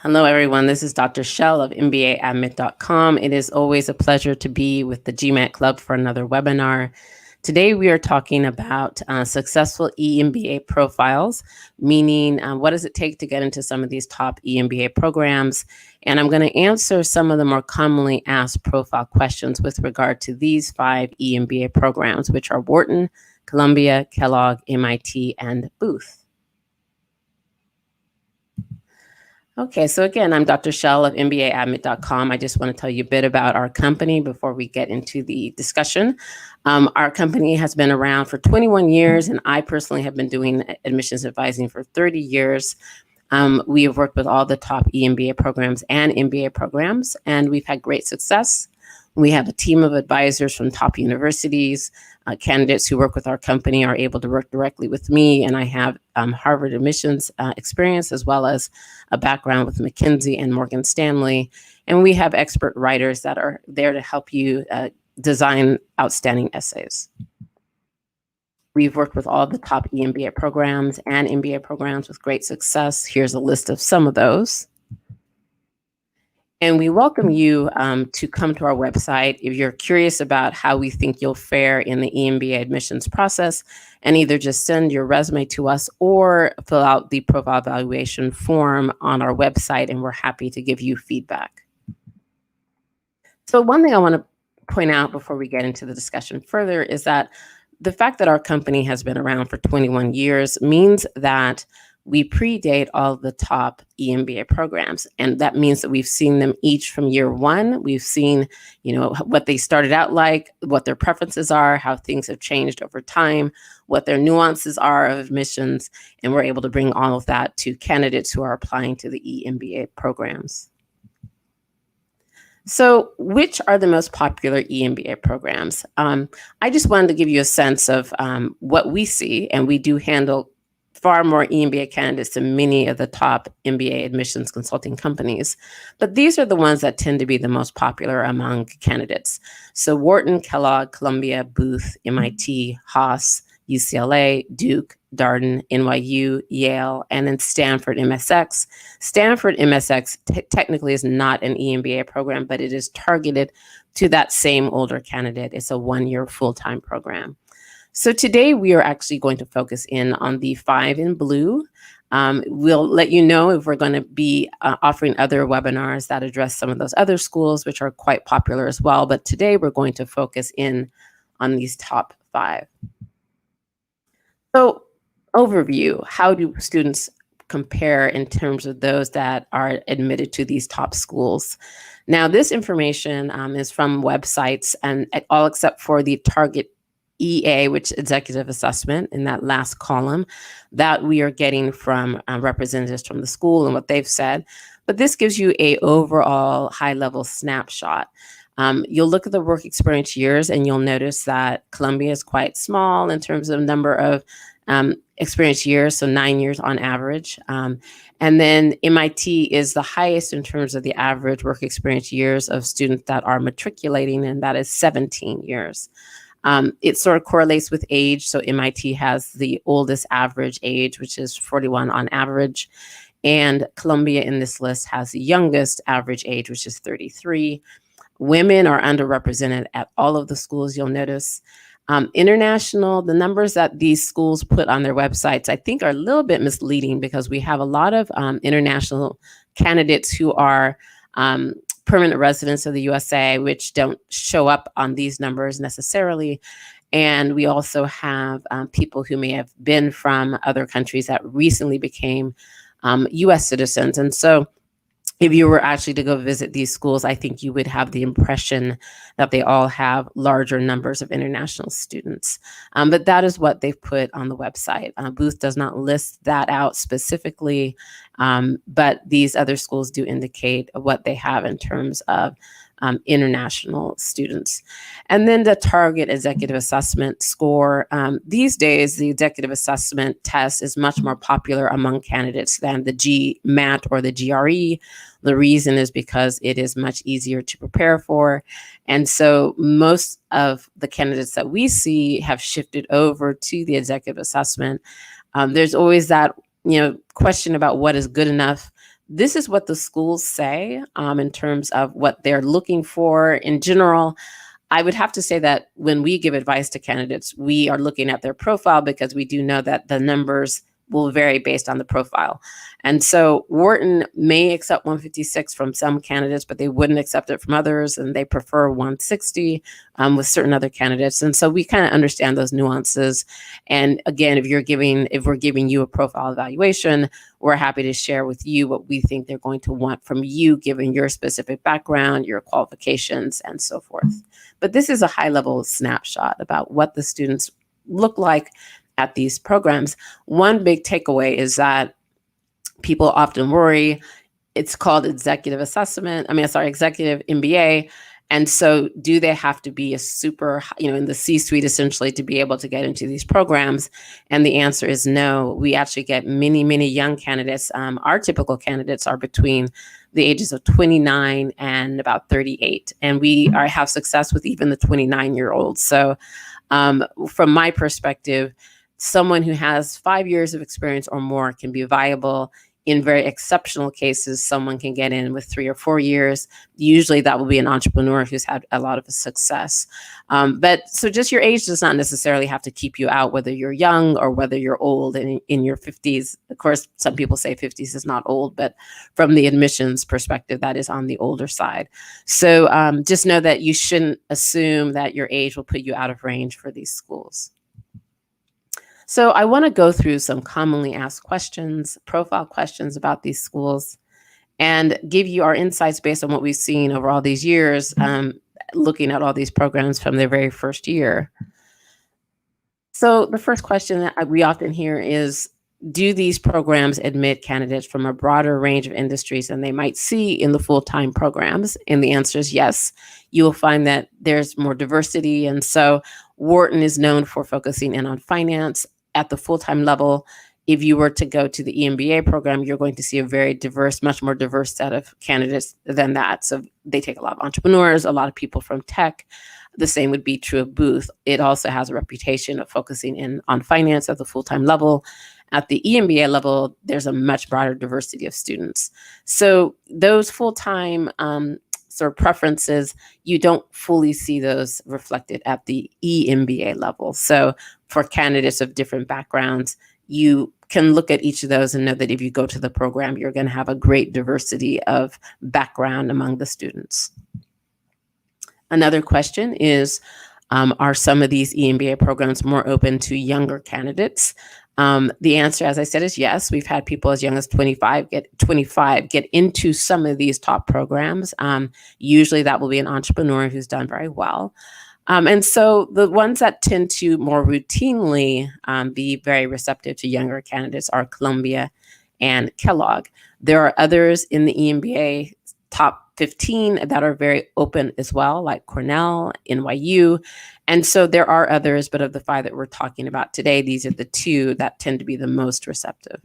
Hello, everyone. This is Dr. Shell of MBAadmit.com. It is always a pleasure to be with the GMAT Club for another webinar. Today, we are talking about successful EMBA profiles, meaning what does it take to get into some of these top EMBA programs? And I'm going to answer some of the more commonly asked profile questions with regard to these 5 EMBA programs, which are Wharton, Columbia, Kellogg, MIT, and Booth. Okay, so again, I'm Dr. Shell of MBAadmit.com. I just want to tell you a bit about our company before we get into the discussion. Our company has been around for 21 years, and I personally have been doing admissions advising for 30 years. We have worked with all the top EMBA programs and MBA programs, and we've had great success. We have a team of advisors from top universities. Candidates who work with our company are able to work directly with me, and I have Harvard admissions experience as well as a background with McKinsey and Morgan Stanley. And we have expert writers that are there to help you design outstanding essays. We've worked with all the top EMBA programs and MBA programs with great success. Here's a list of some of those. And we welcome you to come to our website if you're curious about how we think you'll fare in the EMBA admissions process, and either just send your resume to us or fill out the profile evaluation form on our website, and we're happy to give you feedback. So one thing I want to point out before we get into the discussion further is that the fact that our company has been around for 21 years means that we predate all of the top EMBA programs. And that means that we've seen them each from year one. We've seen, what they started out like, what their preferences are, how things have changed over time, what their nuances are of admissions. And we're able to bring all of that to candidates who are applying to the EMBA programs. So which are the most popular EMBA programs? I just wanted to give you a sense of what we see, and we do handle far more EMBA candidates than many of the top MBA admissions consulting companies. But these are the ones that tend to be the most popular among candidates. So Wharton, Kellogg, Columbia, Booth, MIT, Haas, UCLA, Duke, Darden, NYU, Yale, and then Stanford MSX. Stanford MSX technically is not an EMBA program, but it is targeted to that same older candidate. It's a one-year full-time program. So today we are actually going to focus in on the 5 in blue. We'll let you know if we're going to be offering other webinars that address some of those other schools, which are quite popular as well. But today we're going to focus in on these top 5. So overview, how do students compare in terms of those that are admitted to these top schools? Now, this information is from websites, and all except for the target EA, which is executive assessment in that last column, that we are getting from representatives from the school and what they've said. But this gives you a overall high-level snapshot. You'll look at the work experience years, and you'll notice that Columbia is quite small in terms of number of experience years, so 9 years on average. And then MIT is the highest in terms of the average work experience years of students that are matriculating, and that is 17 years. It sort of correlates with age. So MIT has the oldest average age, which is 41 on average. And Columbia in this list has the youngest average age, which is 33. Women are underrepresented at all of the schools, you'll notice. International, the numbers that these schools put on their websites, I think are a little bit misleading because we have a lot of international candidates who are permanent residents of the USA, which don't show up on these numbers necessarily. And we also have people who may have been from other countries that recently became US citizens. And so if you were actually to go visit these schools, I think you would have the impression that they all have larger numbers of international students. But that is what they've put on the website. Booth does not list that out specifically, but these other schools do indicate what they have in terms of international students. And then the target executive assessment score. These days, the executive assessment test is much more popular among candidates than the GMAT or the GRE. The reason is because it is much easier to prepare for. And so most of the candidates that we see have shifted over to the executive assessment. There's always that question about what is good enough. this is what the schools say in terms of what they're looking for in general. I would have to say that when we give advice to candidates, we are looking at their profile because we do know that the numbers will vary based on the profile. And so Wharton may accept 156 from some candidates, but they wouldn't accept it from others, and they prefer 160 with certain other candidates. And so we kind of understand those nuances. And again, if we're giving you a profile evaluation, we're happy to share with you what we think they're going to want from you, given your specific background, your qualifications, and so forth. But this is a high-level snapshot about what the students look like at these programs. One big takeaway is that people often worry. It's called executive MBA. And so do they have to be a super, in the C-suite essentially to be able to get into these programs? And the answer is no. We actually get many, many young candidates. Our typical candidates are between the ages of 29 and about 38. And we have success with even the 29-year-olds. So from my perspective, someone who has 5 years of experience or more can be viable. In very exceptional cases, someone can get in with 3 or 4 years. Usually that will be an entrepreneur who's had a lot of success. But so just your age does not necessarily have to keep you out, whether you're young or whether you're old and in your 50s. Of course, some people say 50s is not old, but from the admissions perspective, that is on the older side. So just know that you shouldn't assume that your age will put you out of range for these schools. So I want to go through some commonly asked questions, profile questions about these schools, and give you our insights based on what we've seen over all these years, looking at all these programs from their very first year. So the first question that we often hear is, do these programs admit candidates from a broader range of industries than they might see in the full-time programs? And the answer is yes. You will find that there's more diversity. And so Wharton is known for focusing in on finance. At the full-time level, if you were to go to the EMBA program, you're going to see a very diverse, much more diverse set of candidates than that. So they take a lot of entrepreneurs, a lot of people from tech. The same would be true of Booth. It also has a reputation of focusing in on finance at the full-time level. At the EMBA level, there's a much broader diversity of students. So those full-time sort of preferences, you don't fully see those reflected at the EMBA level. So for candidates of different backgrounds, you can look at each of those and know that if you go to the program, you're going to have a great diversity of background among the students. Another question is, are some of these EMBA programs more open to younger candidates? The answer, as I said, is yes. We've had people as young as 25 get into some of these top programs. Usually that will be an entrepreneur who's done very well. And so the ones that tend to more routinely be very receptive to younger candidates are Columbia and Kellogg. There are others in the EMBA top 15 that are very open as well, like Cornell, NYU. And so there are others, but of the 5 that we're talking about today, these are the 2 that tend to be the most receptive.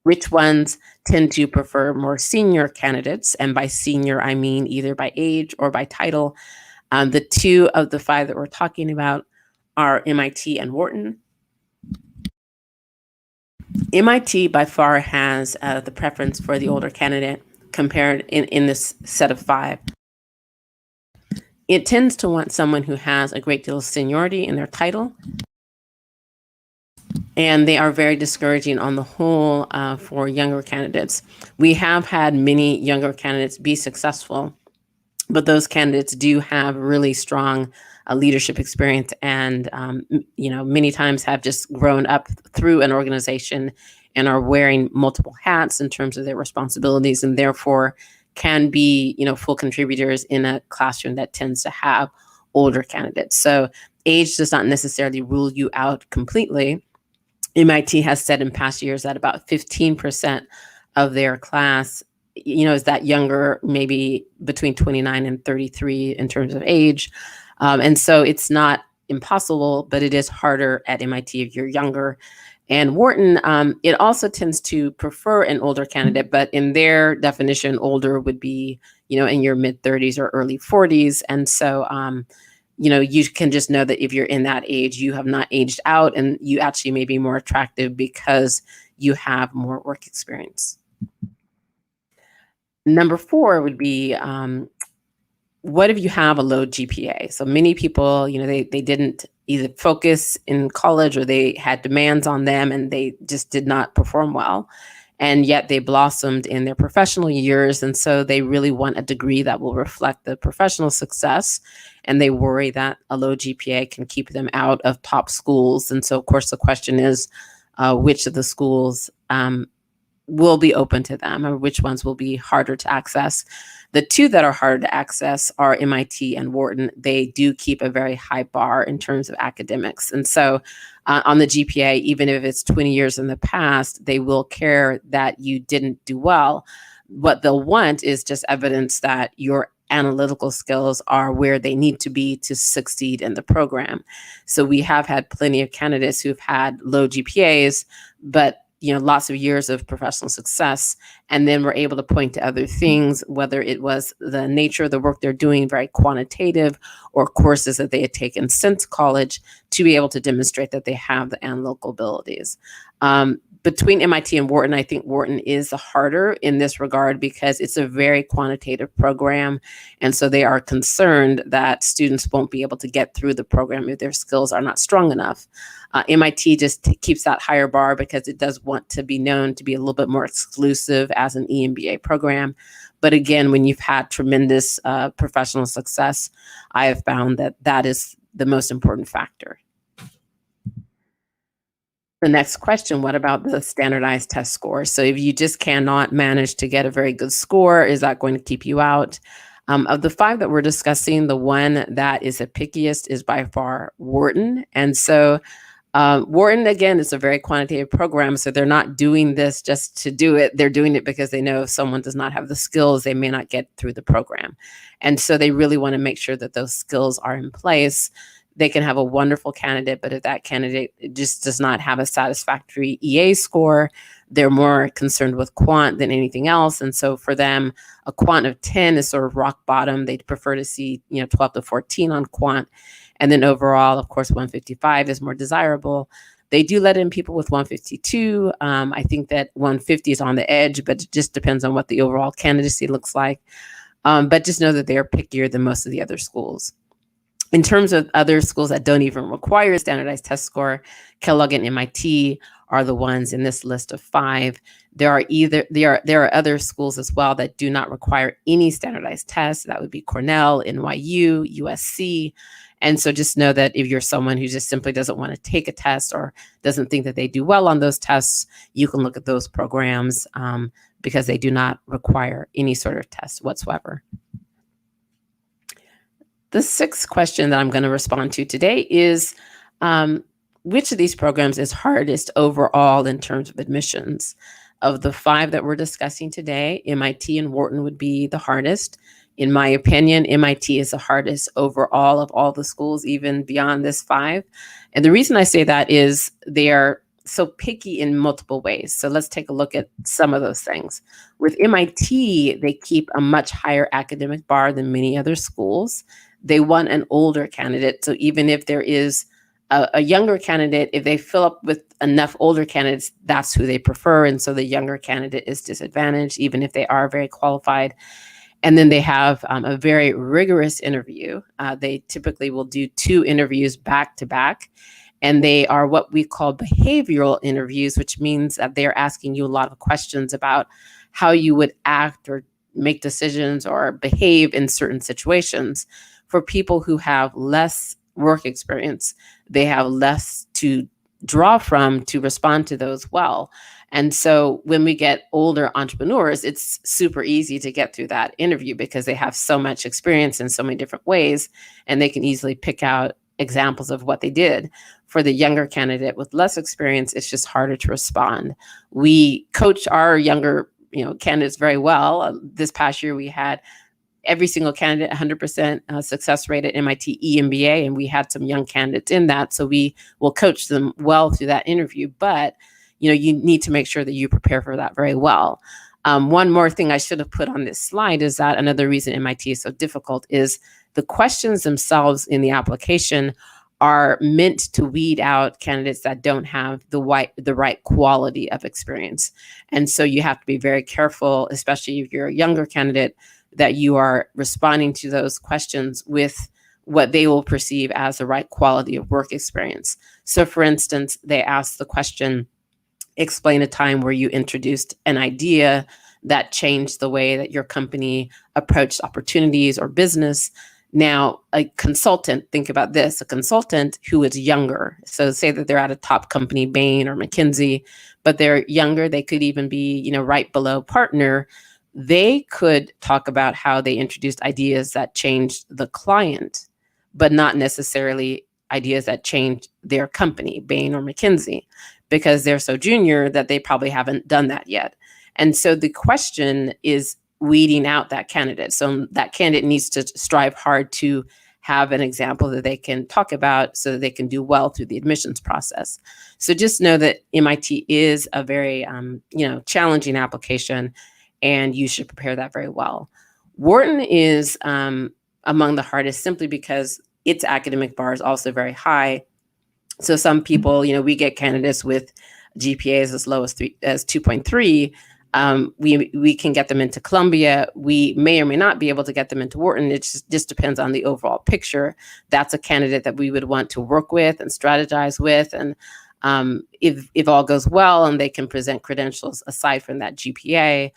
Which ones tend to prefer more senior candidates? And by senior, I mean either by age or by title. The 2 of the 5 that we're talking about are MIT and Wharton. MIT by far has the preference for the older candidate compared in this set of 5. It tends to want someone who has a great deal of seniority in their title. And they are very discouraging on the whole for younger candidates. We have had many younger candidates be successful, but those candidates do have really strong leadership experience and, many times have just grown up through an organization and are wearing multiple hats in terms of their responsibilities, and therefore can be, full contributors in a classroom that tends to have older candidates. So age does not necessarily rule you out completely. MIT has said in past years that about 15% of their class, is that younger, maybe between 29 and 33 in terms of age. And so it's not impossible, but it is harder at MIT if you're younger. And Wharton, it also tends to prefer an older candidate, but in their definition, older would be, in your mid 30s or early 40s. And so, you can just know that if you're in that age, you have not aged out and you actually may be more attractive because you have more work experience. Number 4 would be, what if you have a low GPA? So many people, they didn't either focus in college or they had demands on them and they just did not perform well. And yet they blossomed in their professional years. And so they really want a degree that will reflect the professional success. And they worry that a low GPA can keep them out of top schools. And so, of course, the question is, which of the schools will be open to them, or which ones will be harder to access. The 2 that are harder to access are MIT and Wharton. They do keep a very high bar in terms of academics. And so on the GPA, even if it's 20 years in the past, they will care that you didn't do well. What they'll want is just evidence that your analytical skills are where they need to be to succeed in the program. So we have had plenty of candidates who've had low GPAs, but lots of years of professional success. And then we're able to point to other things, whether it was the nature of the work they're doing, very quantitative, or courses that they had taken since college, to be able to demonstrate that they have the analytical abilities. Between MIT and Wharton, I think Wharton is harder in this regard because it's a very quantitative program. And so they are concerned that students won't be able to get through the program if their skills are not strong enough. MIT just keeps that higher bar because it does want to be known to be a little bit more exclusive as an EMBA program. But again, when you've had tremendous professional success, I have found that that is the most important factor. The next question, what about the standardized test score? So if you just cannot manage to get a very good score, is that going to keep you out? Of the 5 that we're discussing, the one that is the pickiest is by far Wharton. And so Wharton, again, is a very quantitative program. So they're not doing this just to do it. They're doing it because they know if someone does not have the skills, they may not get through the program. And so they really want to make sure that those skills are in place. They can have a wonderful candidate, but if that candidate just does not have a satisfactory EA score, they're more concerned with quant than anything else. And so for them, a quant of 10 is sort of rock bottom. They'd prefer to see 12 to 14 on quant. And then overall, of course, 155 is more desirable. They do let in people with 152. I think that 150 is on the edge, but it just depends on what the overall candidacy looks like. But just know that they're pickier than most of the other schools. In terms of other schools that don't even require a standardized test score, Kellogg and MIT are the ones in this list of 5. There are other schools as well that do not require any standardized tests. That would be Cornell, NYU, USC. And so just know that if you're someone who just simply doesn't want to take a test or doesn't think that they do well on those tests, you can look at those programs because they do not require any sort of test whatsoever. The 6th question that I'm going to respond to today is, which of these programs is hardest overall in terms of admissions? Of the 5 that we're discussing today, MIT and Wharton would be the hardest. In my opinion, MIT is the hardest overall of all the schools, even beyond this 5. And the reason I say that is they are so picky in multiple ways. So let's take a look at some of those things. With MIT, they keep a much higher academic bar than many other schools. They want an older candidate. So even if there is a younger candidate, if they fill up with enough older candidates, that's who they prefer. And so the younger candidate is disadvantaged, even if they are very qualified. And then they have a very rigorous interview. They typically will do 2 interviews back to back. And they are what we call behavioral interviews, which means that they're asking you a lot of questions about how you would act or make decisions or behave in certain situations. For people who have less work experience, they have less to draw from to respond to those well. And so when we get older entrepreneurs, it's super easy to get through that interview because they have so much experience in so many different ways, and they can easily pick out examples of what they did. For the younger candidate with less experience, it's just harder to respond. We coach our younger candidates very well. This past year, we had every single candidate 100% success rate at MIT EMBA, and we had some young candidates in that. So we will coach them well through that interview. But you need to make sure that you prepare for that very well. One more thing I should have put on this slide is that another reason MIT is so difficult is the questions themselves in the application are meant to weed out candidates that don't have the right quality of experience. And so you have to be very careful, especially if you're a younger candidate, that you are responding to those questions with what they will perceive as the right quality of work experience. So for instance, they ask the question, explain a time where you introduced an idea that changed the way that your company approached opportunities or business. Now, a consultant, think about this, a consultant who is younger. So say that they're at a top company, Bain or McKinsey, but they're younger, they could even be, right below partner. They could talk about how they introduced ideas that changed the client, but not necessarily ideas that changed their company, Bain or McKinsey, because they're so junior that they probably haven't done that yet. And so the question is weeding out that candidate. So that candidate needs to strive hard to have an example that they can talk about so that they can do well through the admissions process. So just know that MIT is a very, challenging application, and you should prepare that very well. Wharton is among the hardest simply because its academic bar is also very high. So some people, we get candidates with GPAs as low as 2.3. We can get them into Columbia. We may or may not be able to get them into Wharton. It just depends on the overall picture. That's a candidate that we would want to work with and strategize with. And if all goes well and they can present credentials aside from that GPA,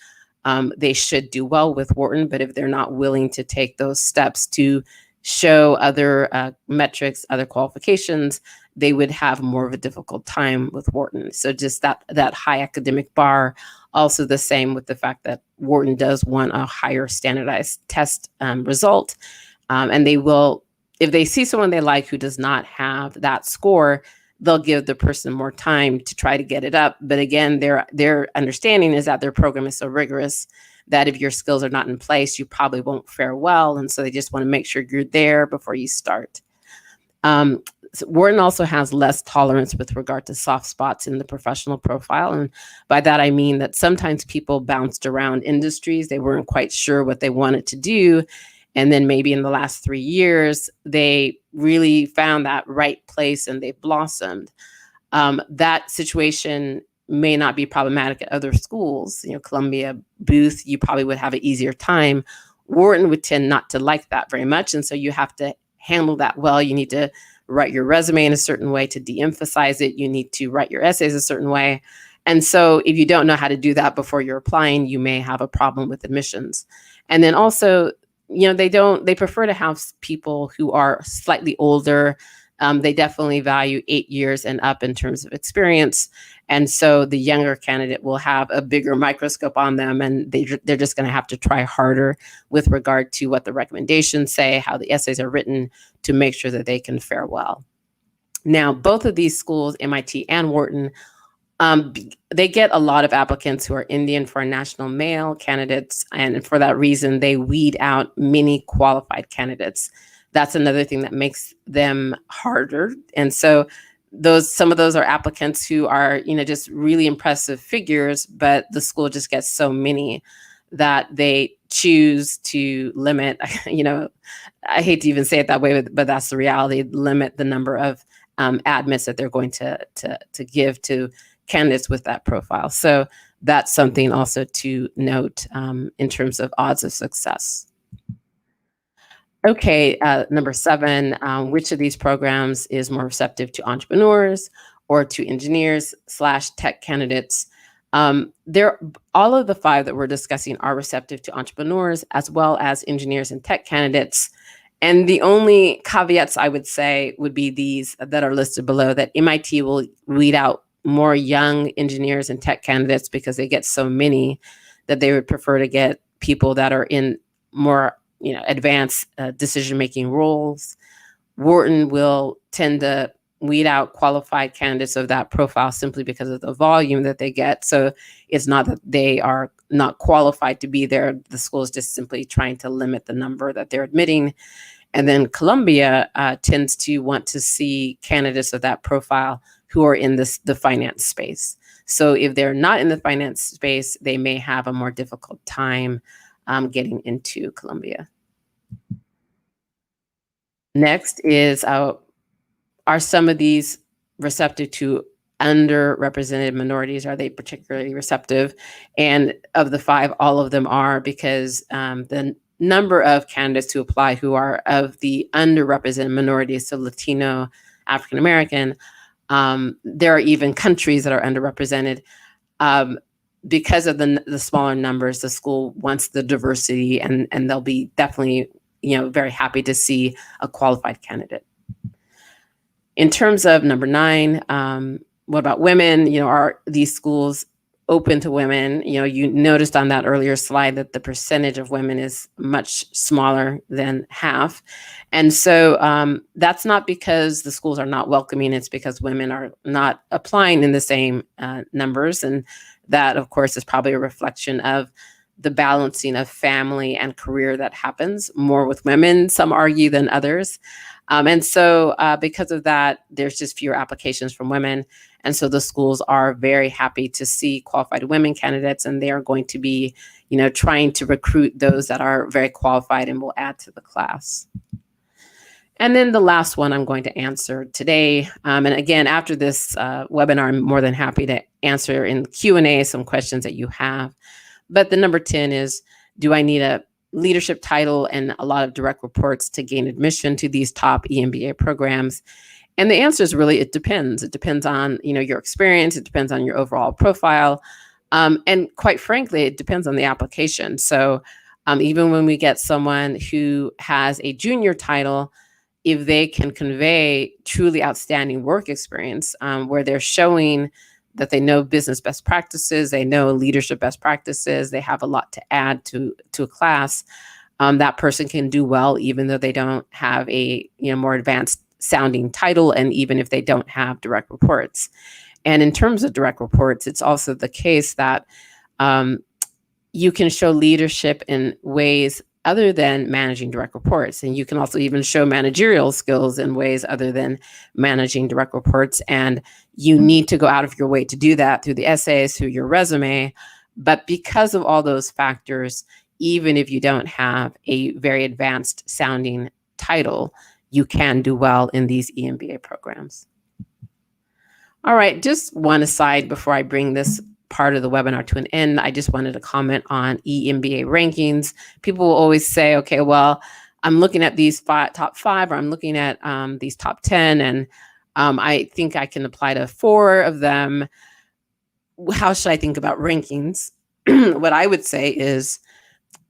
they should do well with Wharton. But if they're not willing to take those steps to show other metrics, other qualifications, they would have more of a difficult time with Wharton. So just that high academic bar. Also the same with the fact that Wharton does want a higher standardized test result. And they will, if they see someone they like who does not have that score, they'll give the person more time to try to get it up. But again, their understanding is that their program is so rigorous that if your skills are not in place, you probably won't fare well. And so they just want to make sure you're there before you start. So Wharton also has less tolerance with regard to soft spots in the professional profile. And by that, I mean that sometimes people bounced around industries. They weren't quite sure what they wanted to do. And then maybe in the last 3 years, they really found that right place and they blossomed. That situation may not be problematic at other schools. Columbia, Booth, you probably would have an easier time. Wharton would tend not to like that very much. And so you have to handle that well. You need to write your resume in a certain way to de-emphasize it. You need to write your essays a certain way. And so if you don't know how to do that before you're applying, you may have a problem with admissions. And then also, they prefer to have people who are slightly older. They definitely value 8 years and up in terms of experience. And so the younger candidate will have a bigger microscope on them, and they're just going to have to try harder with regard to what the recommendations say, how the essays are written, to make sure that they can fare well. Now, both of these schools, MIT and Wharton, they get a lot of applicants who are Indian foreign national male candidates. And for that reason, they weed out many qualified candidates. That's another thing that makes them harder. And so some of those are applicants who are, just really impressive figures, but the school just gets so many that they choose to limit, I hate to even say it that way, but that's the reality, limit the number of admits that they're going to give to candidates with that profile. So that's something also to note in terms of odds of success. Okay, number 7, which of these programs is more receptive to entrepreneurs or to engineers/tech candidates? All of the 5 that we're discussing are receptive to entrepreneurs as well as engineers and tech candidates. And the only caveats I would say would be these that are listed below, that MIT will weed out more young engineers and tech candidates because they get so many that they would prefer to get people that are in more advanced decision-making roles. Wharton will tend to weed out qualified candidates of that profile simply because of the volume that they get. So it's not that they are not qualified to be there. The school is just simply trying to limit the number that they're admitting. And then Columbia tends to want to see candidates of that profile who are in the finance space. So if they're not in the finance space, they may have a more difficult time getting into Columbia. Next is Are some of these receptive to underrepresented minorities? Are they particularly receptive? And of the 5, all of them are, because the number of candidates who apply who are of the underrepresented minorities, so Latino, African American, there are even countries that are underrepresented. Because of the smaller numbers, the school wants the diversity, and they'll be definitely, very happy to see a qualified candidate. In terms of number 9, what about women? Are these schools open to women? You noticed on that earlier slide that the percentage of women is much smaller than half. And so that's not because the schools are not welcoming, it's because women are not applying in the same numbers. And that, of course, is probably a reflection of the balancing of family and career that happens more with women, some argue, than others. And so because of that, there's just fewer applications from women. And so the schools are very happy to see qualified women candidates, and they are going to be, trying to recruit those that are very qualified and will add to the class. And then the last one I'm going to answer today, and again, after this webinar, I'm more than happy to answer in Q&A some questions that you have. But the number 10 is, do I need a leadership title and a lot of direct reports to gain admission to these top EMBA programs? And the answer is really, it depends. It depends on, your experience. It depends on your overall profile. And quite frankly, it depends on the application. So even when we get someone who has a junior title, if they can convey truly outstanding work experience, where they're showing that they know business best practices, they know leadership best practices, they have a lot to add to a class, that person can do well even though they don't have a more advanced sounding title, and even if they don't have direct reports. And in terms of direct reports, it's also the case that you can show leadership in ways other than managing direct reports. And you can also even show managerial skills in ways other than managing direct reports. And you need to go out of your way to do that through the essays, through your resume. But because of all those factors, even if you don't have a very advanced sounding title, you can do well in these EMBA programs. All right, just one aside before I bring this part of the webinar to an end, I just wanted to comment on EMBA rankings. People will always say, okay, well, I'm looking at these top 5, or I'm looking at these top 10, and I think I can apply to 4 of them. How should I think about rankings? What I would say is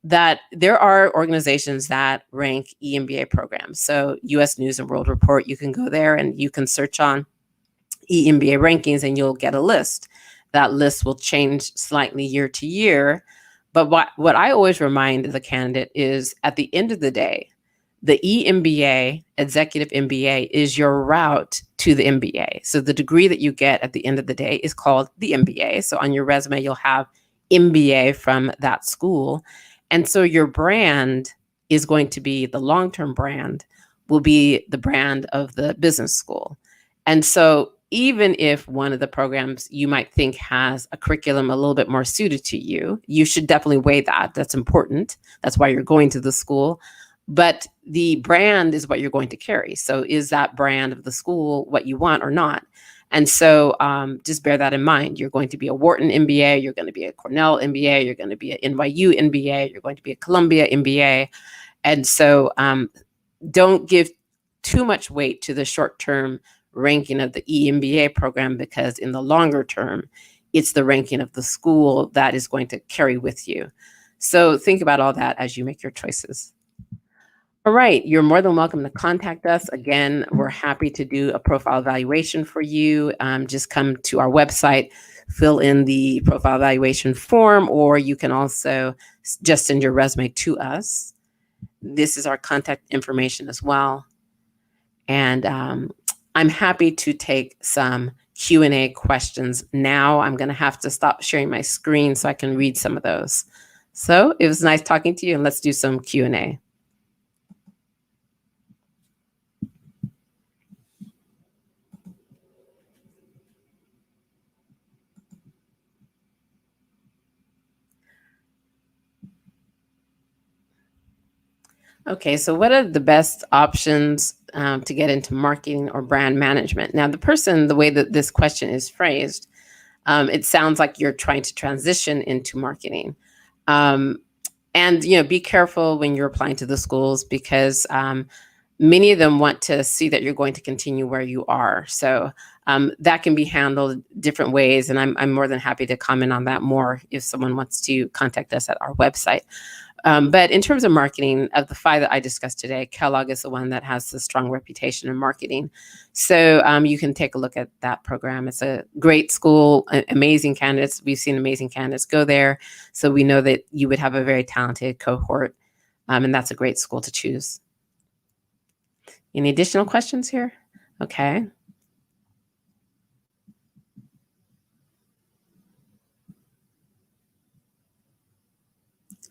that there are organizations that rank EMBA programs. So US News and World Report, you can go there and you can search on EMBA rankings and you'll get a list. That list will change slightly year to year. But what I always remind the candidate is, at the end of the day, the EMBA, Executive MBA, is your route to the MBA. So the degree that you get at the end of the day is called the MBA. So on your resume, you'll have MBA from that school. And so your brand is going to be, the long-term brand will be the brand of the business school. And so even if one of the programs you might think has a curriculum a little bit more suited to you, you should definitely weigh that. That's important. That's why you're going to the school. But the brand is what you're going to carry. So is that brand of the school what you want or not? And so just bear that in mind. You're going to be a Wharton MBA, you're going to be a Cornell MBA, you're going to be an NYU MBA, you're going to be a Columbia MBA. And so don't give too much weight to the short-term ranking of the EMBA program, because in the longer term, it's the ranking of the school that is going to carry with you. So think about all that as you make your choices. All right, you're more than welcome to contact us. Again, we're happy to do a profile evaluation for you. Just come to our website, fill in the profile evaluation form, or you can also just send your resume to us. This is our contact information as well. And I'm happy to take some Q&A questions now. I'm going to have to stop sharing my screen so I can read some of those. So it was nice talking to you, and let's do some Q&A. Okay, so what are the best options to get into marketing or brand management? Now, the way that this question is phrased, it sounds like you're trying to transition into marketing. Um, and be careful when you're applying to the schools because many of them want to see that you're going to continue where you are. So that can be handled different ways, and I'm more than happy to comment on that more if someone wants to contact us at our website. But in terms of marketing, of the five that I discussed today, Kellogg is the one that has a strong reputation in marketing. So you can take a look at that program. It's a great school, amazing candidates. We've seen amazing candidates go there. So we know that you would have a very talented cohort, and that's a great school to choose. Any additional questions here? Okay.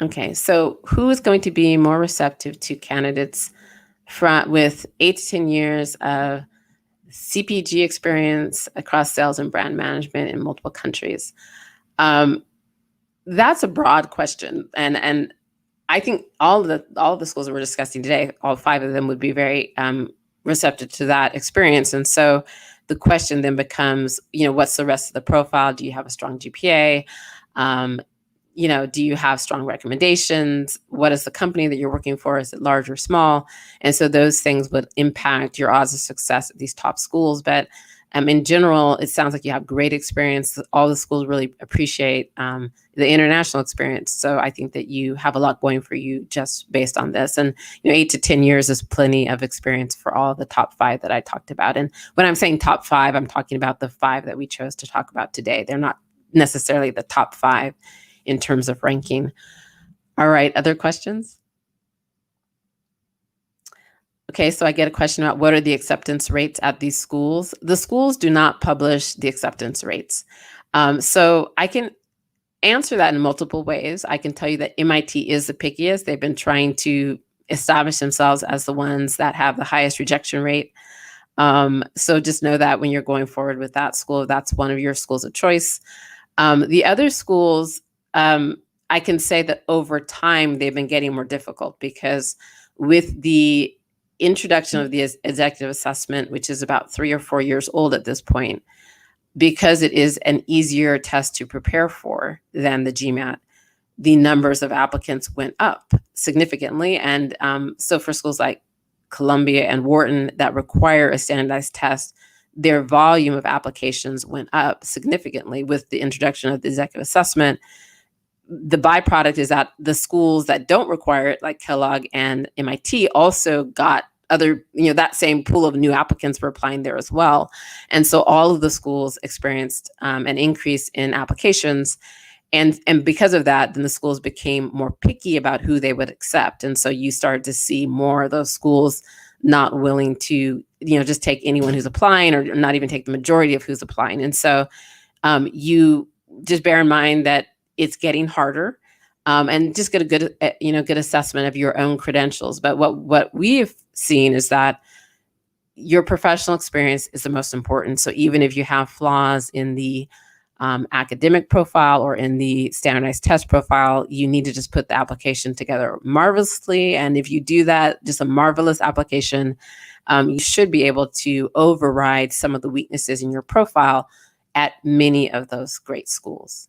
Okay, so who is going to be more receptive to candidates with 8 to 10 years of CPG experience across sales and brand management in multiple countries? That's a broad question, and I think all of the schools that we're discussing today, all five of them would be very receptive to that experience. And so the question then becomes, what's the rest of the profile? Do you have a strong GPA? Do you have strong recommendations? What is the company that you're working for? Is it large or small? And so those things would impact your odds of success at these top schools. But in general, it sounds like you have great experience. All the schools really appreciate the international experience. So I think that you have a lot going for you just based on this. And 8 to 10 years is plenty of experience for all the top five that I talked about. And when I'm saying top five, I'm talking about the five that we chose to talk about today. They're not necessarily the top five in terms of ranking. All right, other questions? Okay, so I get a question about what are the acceptance rates at these schools? The schools do not publish the acceptance rates. So I can answer that in multiple ways. I can tell you that MIT is the pickiest. They've been trying to establish themselves as the ones that have the highest rejection rate. So just know that when you're going forward with that school, that's one of your schools of choice. The other schools, I can say that over time, they've been getting more difficult because with the introduction of the executive assessment, which is about 3 or 4 years old at this point, because it is an easier test to prepare for than the GMAT, the numbers of applicants went up significantly. And so for schools like Columbia and Wharton that require a standardized test, their volume of applications went up significantly with the introduction of the executive assessment. The byproduct is that the schools that don't require it, like Kellogg and MIT, also got that same pool of new applicants were applying there as well. And so all of the schools experienced an increase in applications. And because of that, then the schools became more picky about who they would accept. And so you started to see more of those schools not willing to, just take anyone who's applying or not even take the majority of who's applying. And so you just bear in mind that it's getting harder. And just get a good assessment of your own credentials. But what we've seen is that your professional experience is the most important. So even if you have flaws in the academic profile or in the standardized test profile, you need to just put the application together marvelously. And if you do that, just a marvelous application, you should be able to override some of the weaknesses in your profile at many of those great schools.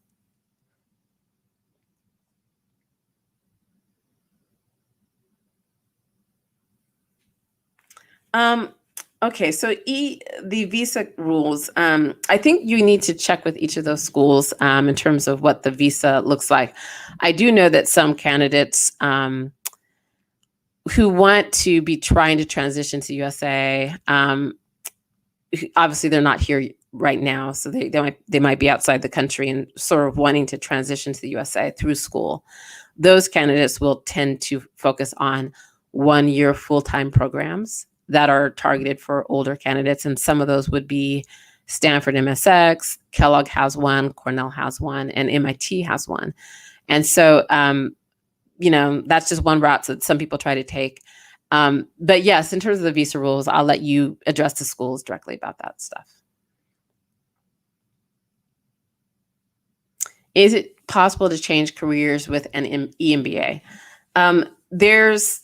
Okay, so the visa rules, I think you need to check with each of those schools in terms of what the visa looks like. I do know that some candidates who want to be trying to transition to USA, obviously they're not here right now, so they might be outside the country and sort of wanting to transition to the USA through school. Those candidates will tend to focus on 1-year full-time programs that are targeted for older candidates. And some of those would be Stanford MSX, Kellogg has one, Cornell has one, and MIT has one. And so, that's just one route that some people try to take. But yes, in terms of the visa rules, I'll let you address the schools directly about that stuff. Is it possible to change careers with an EMBA? There's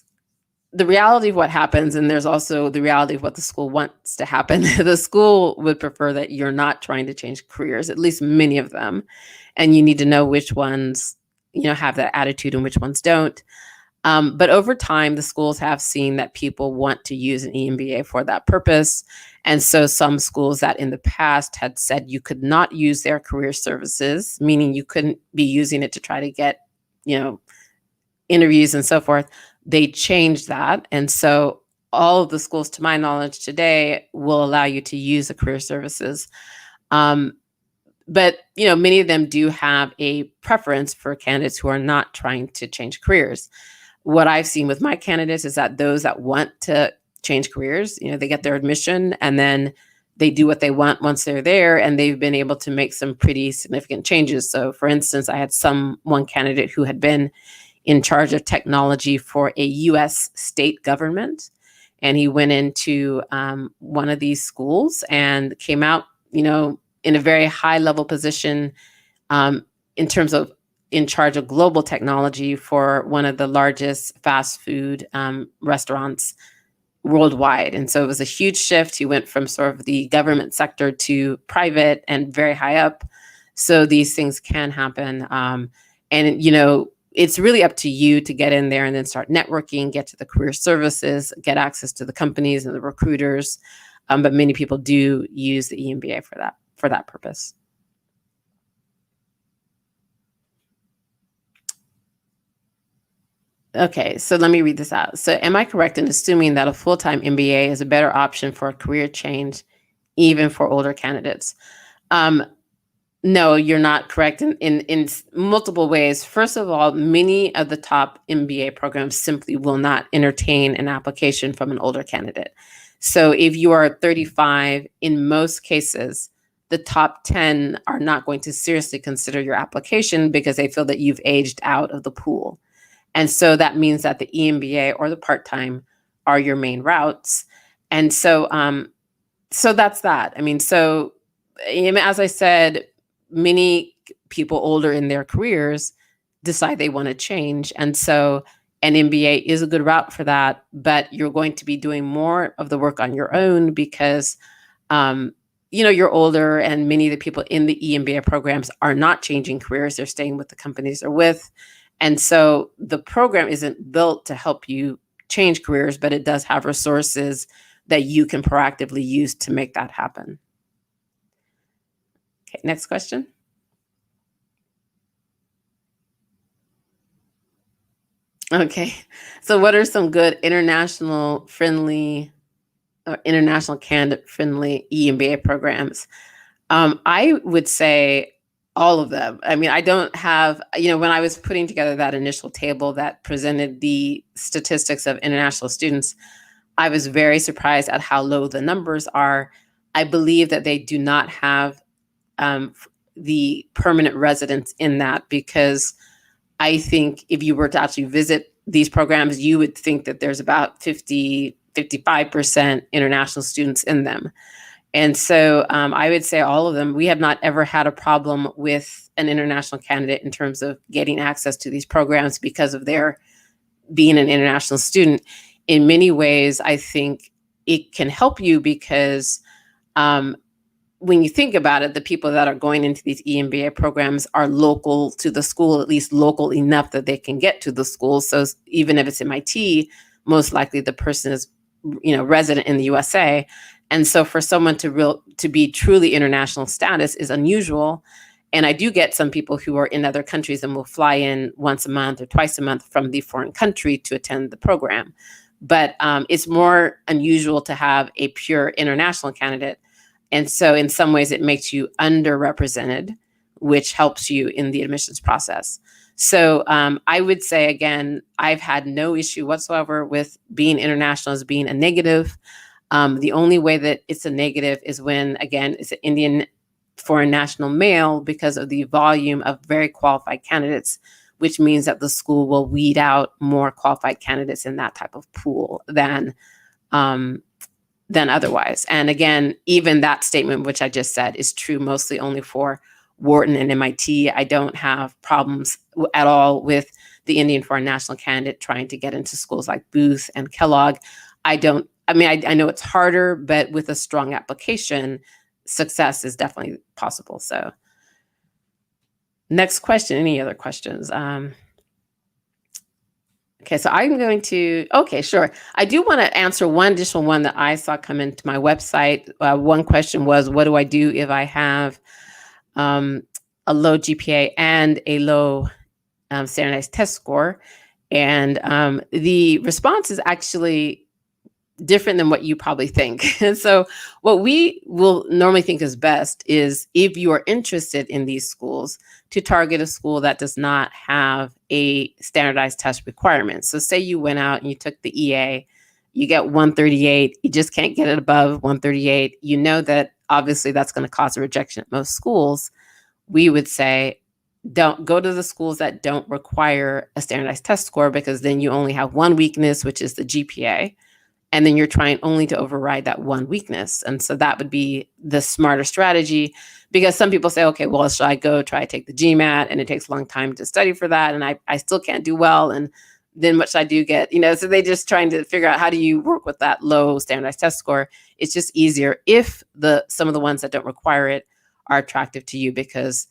the reality of what happens, and there's also the reality of what the school wants to happen. The school would prefer that you're not trying to change careers, at least many of them, and you need to know which ones, have that attitude and which ones don't. But over time, the schools have seen that people want to use an EMBA for that purpose. And so some schools that in the past had said you could not use their career services, meaning you couldn't be using it to try to get, interviews and so forth, they changed that. And so all of the schools, to my knowledge today, will allow you to use the career services. But, many of them do have a preference for candidates who are not trying to change careers. What I've seen with my candidates is that those that want to change careers, they get their admission and then they do what they want once they're there, and they've been able to make some pretty significant changes. So for instance, I had one candidate who had been in charge of technology for a US state government, and he went into one of these schools and came out, in a very high level position in terms of in charge of global technology for one of the largest fast food restaurants worldwide. And so it was a huge shift. He went from sort of the government sector to private and very high up. So these things can happen. And, it's really up to you to get in there and then start networking, get to the career services, get access to the companies and the recruiters. But many people do use the EMBA for that purpose. Okay, so let me read this out. So am I correct in assuming that a full-time MBA is a better option for a career change, even for older candidates? No, you're not correct in multiple ways. First of all, many of the top MBA programs simply will not entertain an application from an older candidate. So if you are 35, in most cases, the top 10 are not going to seriously consider your application because they feel that you've aged out of the pool. And so that means that the EMBA or the part-time are your main routes. And so that's that. I mean, so as I said, many people older in their careers decide they want to change. And so an MBA is a good route for that, but you're going to be doing more of the work on your own because, you're older, and many of the people in the EMBA programs are not changing careers. They're staying with the companies they're with. And so the program isn't built to help you change careers, but it does have resources that you can proactively use to make that happen. Okay, next question. Okay, so what are some good international candidate friendly EMBA programs? I would say all of them. I mean, I don't have, when I was putting together that initial table that presented the statistics of international students, I was very surprised at how low the numbers are. I believe that they do not have the permanent residents in that, because I think if you were to actually visit these programs, you would think that there's about 55% international students in them. And so I would say all of them. We have not ever had a problem with an international candidate in terms of getting access to these programs because of their being an international student. In many ways, I think it can help you because when you think about it, the people that are going into these EMBA programs are local to the school, at least local enough that they can get to the school. So even if it's MIT, most likely the person is, resident in the USA. And so for someone to be truly international status is unusual. And I do get some people who are in other countries and will fly in once a month or twice a month from the foreign country to attend the program. But it's more unusual to have a pure international candidate. And so in some ways it makes you underrepresented, which helps you in the admissions process. So I would say, again, I've had no issue whatsoever with being international as being a negative. The only way that it's a negative is when, again, it's an Indian foreign national male, because of the volume of very qualified candidates, which means that the school will weed out more qualified candidates in that type of pool than otherwise. And again, even that statement, which I just said, is true mostly only for Wharton and MIT. I don't have problems at all with the Indian Foreign National candidate trying to get into schools like Booth and Kellogg. I know it's harder, but with a strong application, success is definitely possible. So next question, any other questions? Okay, so I'm going to, okay, sure. I do want to answer one additional one that I saw come into my website. One question was, what do I do if I have a low GPA and a low standardized test score? And the response is actually different than what you probably think. And so what we will normally think is best is, if you are interested in these schools, to target a school that does not have a standardized test requirement. So say you went out and you took the EA, you get 138, you just can't get it above 138. You know that obviously that's going to cause a rejection at most schools. We would say, don't go to the schools that don't require a standardized test score, because then you only have one weakness, which is the GPA. And then you're trying only to override that one weakness. And so that would be the smarter strategy, because some people say, okay, well, should I go try to take the GMAT? And it takes a long time to study for that. And I still can't do well. And then what should I do get, so they just trying to figure out, how do you work with that low standardized test score? It's just easier if some of the ones that don't require it are attractive to you, because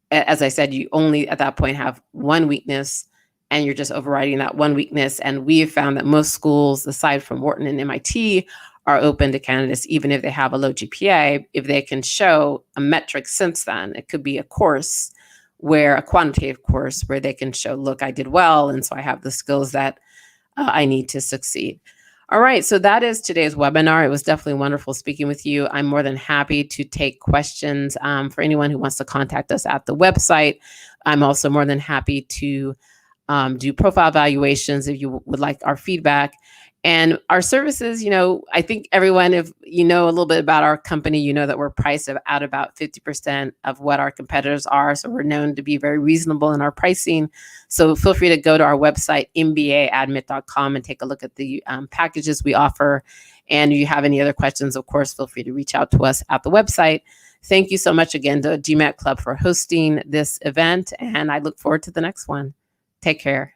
as I said, you only at that point have one weakness, and you're just overriding that one weakness. And we have found that most schools, aside from Wharton and MIT, are open to candidates, even if they have a low GPA, if they can show a metric since then. It could be a course, a quantitative course, where they can show, look, I did well, and so I have the skills that I need to succeed. All right, so that is today's webinar. It was definitely wonderful speaking with you. I'm more than happy to take questions for anyone who wants to contact us at the website. I'm also more than happy to do profile evaluations if you would like our feedback. And our services, I think everyone, if you know a little bit about our company, you know that we're priced at about 50% of what our competitors are. So we're known to be very reasonable in our pricing. So feel free to go to our website, mbaadmit.com, and take a look at the packages we offer. And if you have any other questions, of course, feel free to reach out to us at the website. Thank you so much again to GMAT Club for hosting this event, and I look forward to the next one. Take care.